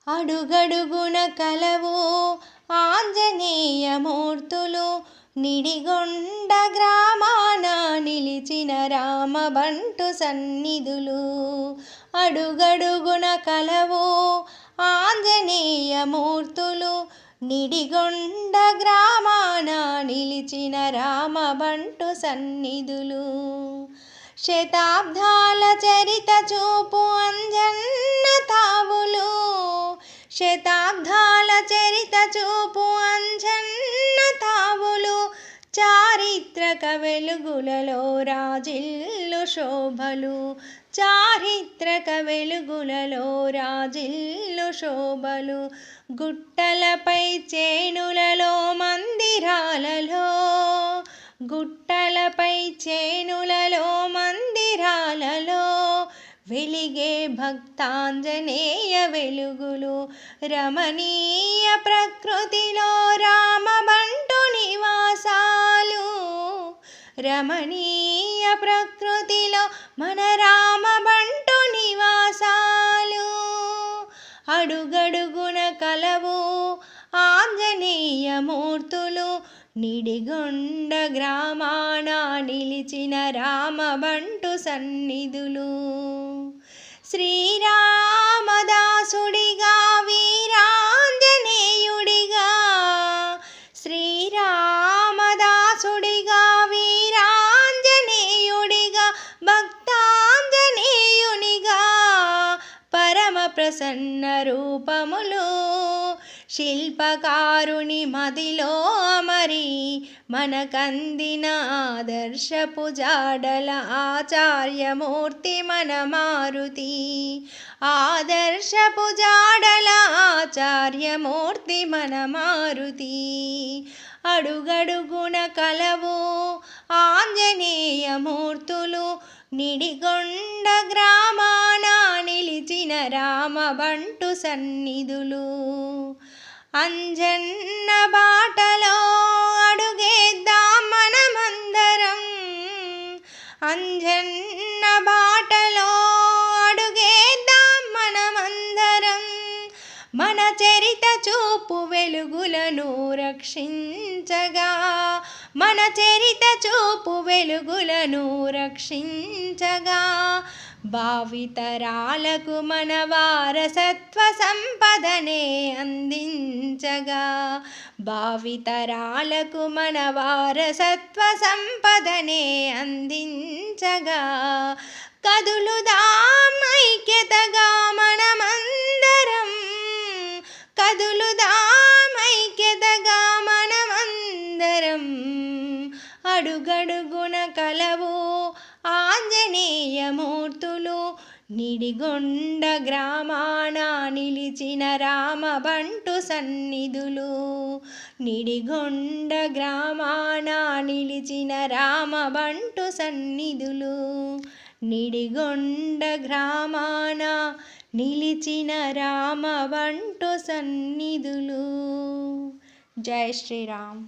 అడుగడుగున కలవు ఆంజనేయమూర్తులు, నిడిగొండ గ్రామాన నిలిచిన రామబంటు సన్నిధులు. అడుగడుగున కలవు ఆంజనేయమూర్తులు, నిడిగొండ గ్రామాన నిలిచిన రామబంటు సన్నిధులు. శతాబ్దాల చరిత చూపు అంజన్న తావులు, శతాబ్దాల చరిత చూపు అంజన్న తావులు. చారిత్రక వెలుగులలో రాజిల్లు శోభలు, చారిత్రక వెలుగులలో రాజిల్లు శోభలు. గుట్టలపై చేనులలో మందిరాలలో, గుట్టలపై చేనులలో మందిరాలలో వెలిగే భక్తాంజనేయ వెలుగులు. రమణీయ ప్రకృతిలో రామబంటు నివాసాలు, రమణీయ ప్రకృతిలో మన రామబంటు నివాసాలు. అడుగడుగున కలవు ఆంజనేయమూర్తులు, నిడిగొండ గ్రామాన నిలిచిన రామబంటు సన్నిధులు. శ్రీరామదాసుడిగా వీరాంజనేయుడిగా, శ్రీరామదాసుడిగా వీరాంజనేయుడిగా, భక్తాంజనేయునిగా పరమ ప్రసన్న రూపములు. శిల్పకారుని మదిలో అమరి మనకందిన ఆదర్శపు జాడల ఆచార్యమూర్తి మన మారుతి, ఆదర్శపు జాడల ఆచార్యమూర్తి మన మారుతి. అడుగడుగున కలవు ఆంజనేయమూర్తులు, నిడిగొండ గ్రామాన నిలిచిన రామబంటు సన్నిధులు. అంజన్న బాటలో అడుగేద్దాం మనమందరం, అంజన్న బాటలో అడుగేద్దాం మనమందరం. మన చరిత చూపు వెలుగులను రక్షించగా, మన చరిత చూపు వెలుగులను రక్షించగా. భావితరాలకు మన వారసత్వ సంపదనే అందించగా, భావితరాలకు మన వారసత్వ సంపదనే అందించగా. కదులుదాం ఐక్యతగా మనమందరం, కదులుదాం ఐక్యతగా మనమందరం. అడుగడుగున కలవు ఆంజనేయమూర్తులు, నిడిగొండ గ్రామాన నిలిచిన రామబంటు సన్నిధులు, నిడిగొండ గ్రామాన నిలిచిన రామబంటు సన్నిధులు, నిడిగొండ గ్రామాన నిలిచిన రామబంటు సన్నిధులు. జై శ్రీరామ్.